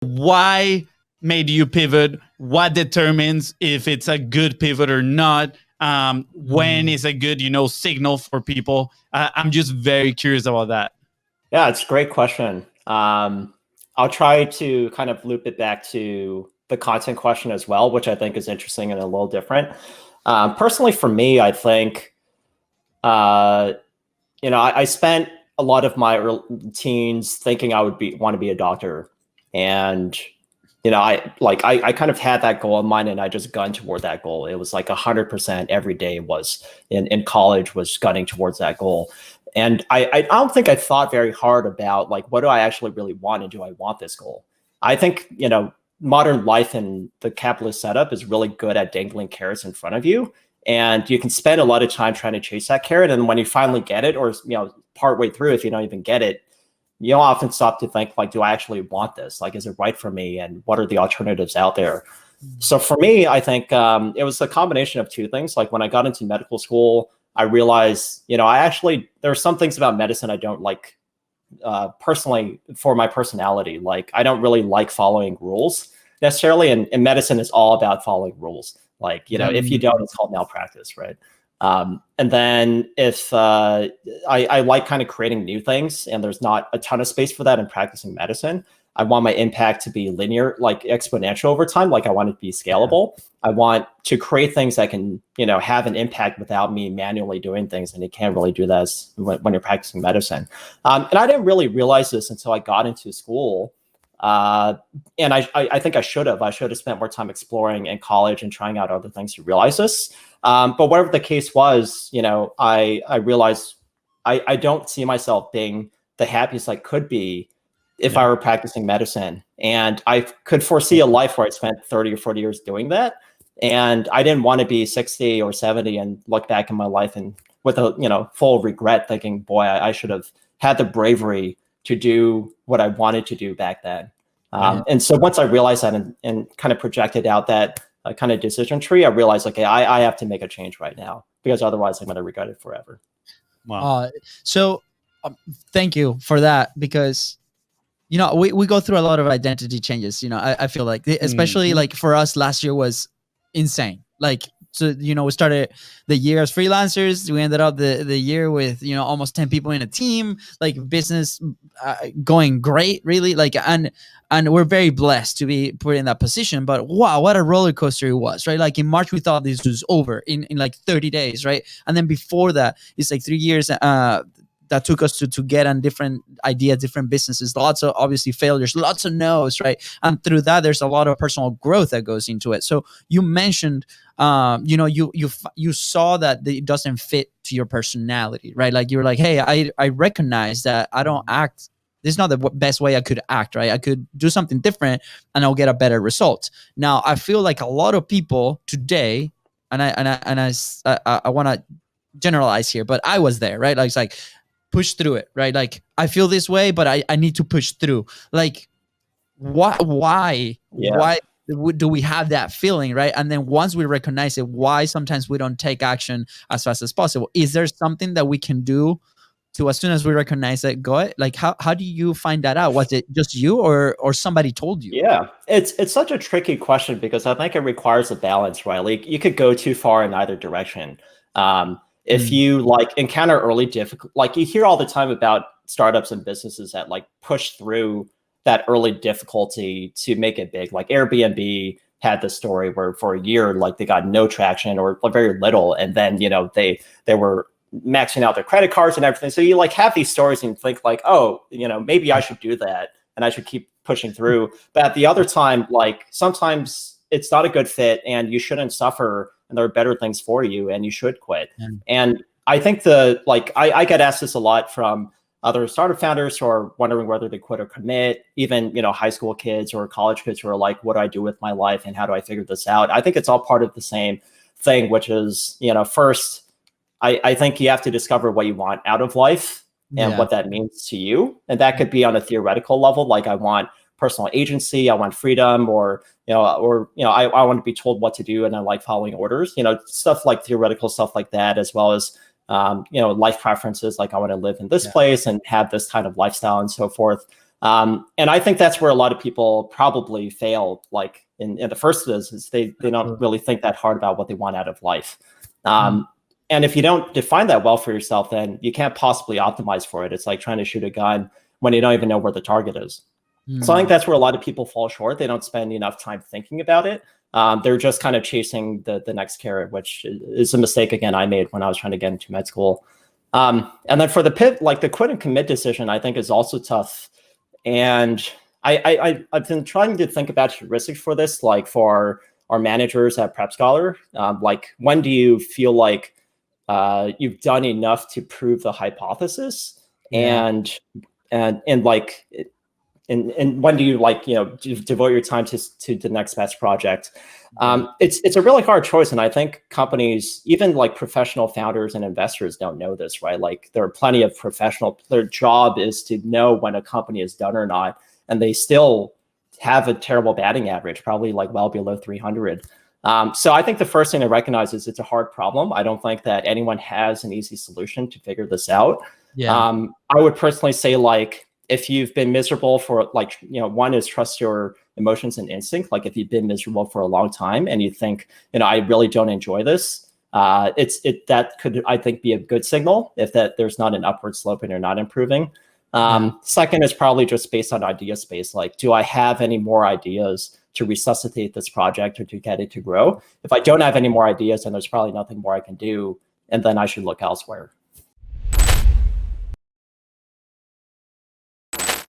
why made you pivot? What determines if it's a good pivot or not? When is a good, signal for people? I'm just very curious about that. Yeah, it's a great question. I'll try to kind of loop it back to the content question as well, which I think is interesting and a little different. Personally, for me, I think, I spent a lot of my teens thinking I would want to be a doctor. And, I kind of had that goal in mind, and I just gunned toward that goal. It was like 100% every day was in college was gunning towards that goal. And I don't think I thought very hard about like, what do I actually really want, and do I want this goal? I think, modern life and the capitalist setup is really good at dangling carrots in front of you. And you can spend a lot of time trying to chase that carrot. And when you finally get it, or, partway through, if you don't even get it, you don't often stop to think like, do I actually want this? Like, is it right for me? And what are the alternatives out there? So for me, I think it was a combination of two things. Like when I got into medical school, I realized, there are some things about medicine I don't like personally for my personality. Like I don't really like following rules necessarily. And medicine is all about following rules. Like, if you don't, it's called malpractice, right? And then if I like kind of creating new things, and there's not a ton of space for that in practicing medicine. I want my impact to be linear, like exponential over time. Like I want it to be scalable. I want to create things that can, have an impact without me manually doing things. And you can't really do that when you're practicing medicine. And I didn't really realize this until I got into school. And I think I should have spent more time exploring in college and trying out other things to realize this. But whatever the case was, I realized I don't see myself being the happiest I could be if I were practicing medicine. And I could foresee a life where I spent 30 or 40 years doing that. And I didn't want to be 60 or 70 and look back in my life and with a, full regret, thinking, boy, I should have had the bravery to do what I wanted to do back then. And so once I realized that and kind of projected out that kind of decision tree, I realized, okay, I have to make a change right now, because otherwise I'm going to regret it forever. Wow. So thank you for that, because we go through a lot of identity changes. I feel like, especially like for us, last year was insane. Like, so, we started the year as freelancers. We ended up the year with, almost 10 people in a team, like business going great, really. Like, and we're very blessed to be put in that position. But wow, what a roller coaster it was, right? Like in March, we thought this was over in like 30 days, right? And then before that, it's like 3 years that took us to get on different ideas, different businesses, lots of obviously failures, lots of no's, right? And through that, there's a lot of personal growth that goes into it. So you mentioned, you saw that it doesn't fit to your personality, right? Like you were like, hey, I recognize that I don't act. This is not the best way I could act, right? I could do something different and I'll get a better result. Now, I feel like a lot of people today, and I want to generalize here, but I was there, right? Like it's like, push through it, right? Like I feel this way, but I need to push through. Like why do we have that feeling, right? And then once we recognize it, why sometimes we don't take action as fast as possible? Is there something that we can do to, as soon as we recognize it, go it? Like how do you find that out? Was it just you or somebody told you? Yeah, it's such a tricky question, because I think it requires a balance, right? Like you could go too far in either direction. If you like encounter early difficult, like you hear all the time about startups and businesses that like push through that early difficulty to make it big. Like Airbnb had this story where for a year, like they got no traction or very little. And then, they were maxing out their credit cards and everything. So you like have these stories and think like, oh, maybe I should do that and I should keep pushing through. But at the other time, like sometimes it's not a good fit and you shouldn't suffer, and there are better things for you and you should quit. And I think I get asked this a lot from other startup founders who are wondering whether they quit or commit, even, high school kids or college kids who are like, what do I do with my life and how do I figure this out? I think it's all part of the same thing, which is, first, I think you have to discover what you want out of life and what that means to you. And that could be on a theoretical level. Like I want personal agency, I want freedom, or I want to be told what to do and I like following orders, stuff like theoretical stuff like that, as well as life preferences, like I want to live in this place and have this kind of lifestyle and so forth. And I think that's where a lot of people probably fail. Like in the first is they don't really think that hard about what they want out of life. And if you don't define that well for yourself, then you can't possibly optimize for it. It's like trying to shoot a gun when you don't even know where the target is. So I think that's where a lot of people fall short. They don't spend enough time thinking about it. They're just kind of chasing the next carrot, which is a mistake, again, I made when I was trying to get into med school. And then for the the quit and commit decision, I think is also tough. And I've been trying to think about heuristics for this, like for our managers at Prep Scholar. Like, when do you feel like you've done enough to prove the hypothesis? And like, and when do you, like, you know, devote your time to the next best project? It's a really hard choice. And I think companies, even like professional founders and investors, don't know this, right? Like, there are plenty of their job is to know when a company is done or not. And they still have a terrible batting average, probably like well below 300. So I think the first thing to recognize is it's a hard problem. I don't think that anyone has an easy solution to figure this out. I would personally say, like, if you've been miserable for, like, you know, one is trust your emotions and instinct. Like, if you've been miserable for a long time and you think, you know, I really don't enjoy this, that could, I think, be a good signal if there's not an upward slope and you're not improving. Second is probably just based on idea space. Like, do I have any more ideas to resuscitate this project or to get it to grow? If I don't have any more ideas, then there's probably nothing more I can do, and then I should look elsewhere.